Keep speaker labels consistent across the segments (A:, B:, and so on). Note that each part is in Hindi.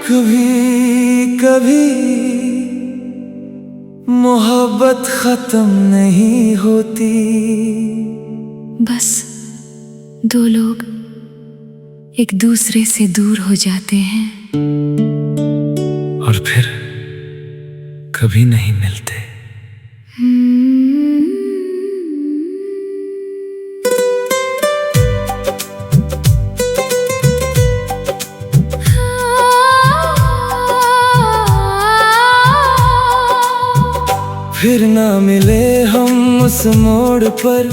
A: कभी कभी मोहब्बत खत्म नहीं होती।
B: बस दो लोग एक दूसरे से दूर हो जाते हैं
A: और फिर कभी नहीं मिलते। फिर ना मिले हम उस मोड़ पर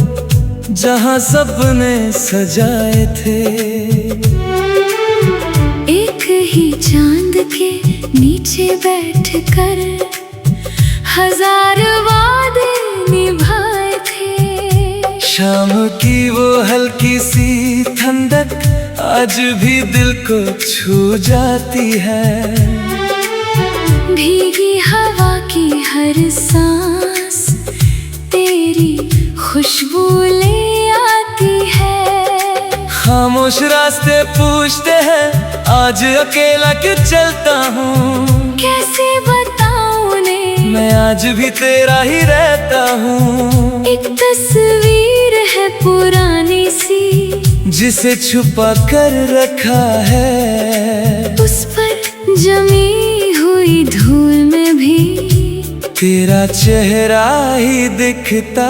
A: जहां सपने सजाए थे।
B: एक ही चांद के नीचे बैठकर हजार वादे निभाए थे।
A: शाम की वो हल्की सी ठंडक आज भी दिल को छू जाती है।
B: भीगी हवा की हर सांस तेरी खुशबू ले आती है।
A: खामोश रास्ते पूछते हैं आज अकेला क्यों चलता हूँ।
B: कैसे बताऊं उन्हें
A: मैं आज भी तेरा ही रहता हूँ।
B: एक तस्वीर है पुरानी सी
A: जिसे छुपा कर रखा है।
B: उस पर जमी हुई धूल में भी
A: तेरा चेहरा ही दिखता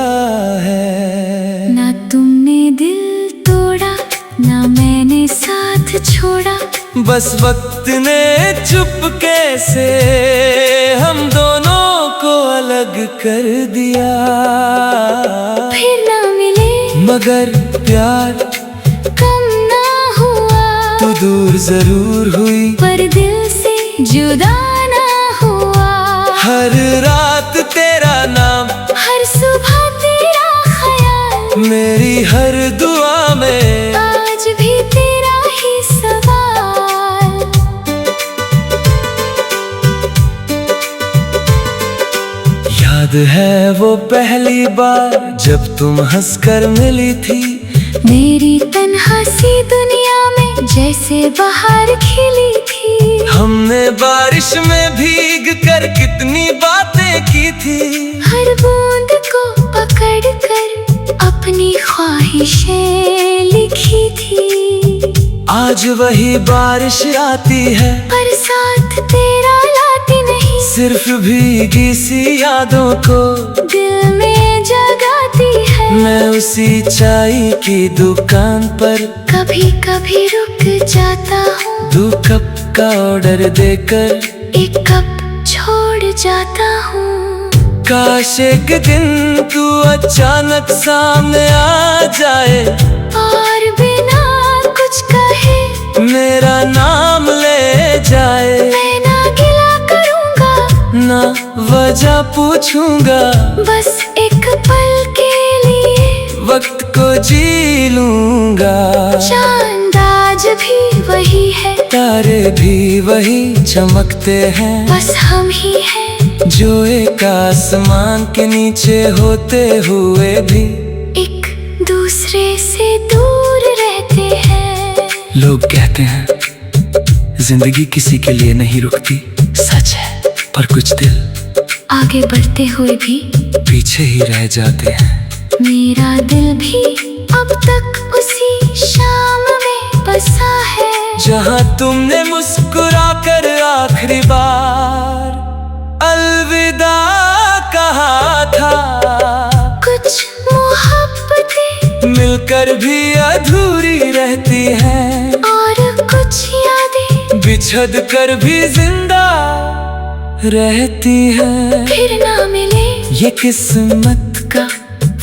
A: है।
B: ना तुमने दिल तोड़ा ना मैंने साथ छोड़ा।
A: बस वक्त ने चुपके से हम दोनों को अलग कर दिया।
B: फिर ना मिले
A: मगर प्यार
B: कम ना हुआ।
A: तू दूर जरूर हुई
B: पर दिल से जुदा ना हुआ।
A: हर रात तेरा नाम
B: हर सुबह तेरा ख्याल
A: मेरी हर दुआ में
B: आज भी तेरा ही सवाल।
A: याद है वो पहली बार जब तुम हंसकर मिली थी।
B: मेरी तन्हा सी दुनिया में जैसे बाहर खिली थी।
A: हमने बारिश में भीग कर कितनी बातें की थी।
B: हर बूंद को पकड़ कर अपनी ख्वाहिशें लिखी थी।
A: आज वही बारिश आती है
B: पर साथ तेरा लाती नहीं।
A: सिर्फ भीगी सी यादों को
B: दिल में जगाती है।
A: मैं उसी चाय की दुकान पर
B: कभी कभी रुक जाता हूँ।
A: 2 कप का ऑर्डर देकर
B: 1 कप छोड़ जाता हूँ।
A: काश एक दिन तू अचानक सामने आ जाए
B: और बिना कुछ कहे
A: मेरा नाम ले जाए।
B: मैं ना गिला करूँगा
A: ना वजह पूछूंगा।
B: बस एक पल के लिए
A: वक्त को जी लूंगा।
B: चांद आज भी वही है
A: तारे भी वही चमकते हैं।
B: बस हम ही हैं
A: जो एक आसमान के नीचे होते हुए भी
B: एक दूसरे से दूर रहते हैं।
A: लोग कहते हैं जिंदगी किसी के लिए नहीं रुकती। सच है पर कुछ दिल
B: आगे बढ़ते हुए भी
A: पीछे ही रह जाते हैं।
B: मेरा दिल भी अब तक उसी शाम में बसा है
A: जहाँ तुमने मुस्कुरा कर आखिरी बार अलविदा कहा था।
B: कुछ मोहब्बतें
A: मिलकर भी अधूरी रहती हैं
B: और कुछ यादें
A: बिछड़ कर भी जिंदा रहती हैं।
B: फिर ना मिले
A: ये किस्मत का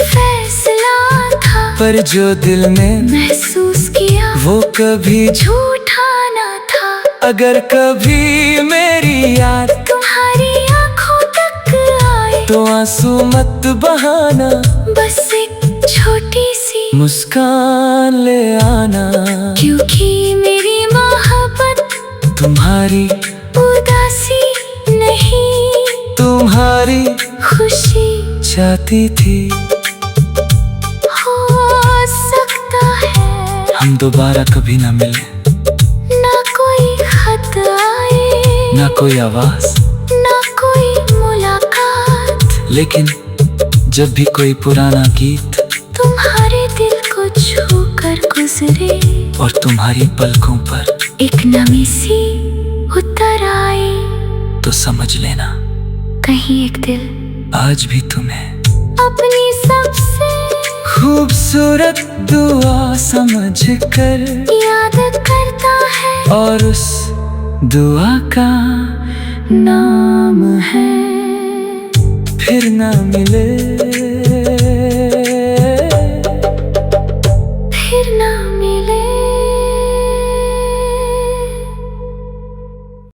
B: फैसला था।
A: पर जो दिल ने
B: महसूस किया
A: वो कभी
B: झूठा ना था।
A: अगर कभी मेरी याद
B: तुम्हारी आंखों तक आए
A: तो आंसू मत बहाना।
B: बस एक छोटी सी
A: मुस्कान ले आना।
B: क्योंकि मेरी मोहब्बत
A: तुम्हारी
B: उदासी नहीं
A: तुम्हारी
B: खुशी
A: चाहती थी। हम दोबारा कभी ना मिले,
B: ना कोई खत आए,
A: ना कोई आवाज,
B: ना कोई मुलाकात।
A: लेकिन जब भी कोई पुराना गीत
B: तुम्हारे दिल को छू कर गुजरे
A: और तुम्हारी पलकों पर
B: एक नमी सी उतर आए,
A: तो समझ लेना
B: कहीं एक दिल
A: आज भी तुम्हें
B: अपनी सबसे
A: खूबसूरत दुआ समझ कर
B: याद करता है,
A: और उस दुआ का
B: नाम है
A: फिर ना मिले।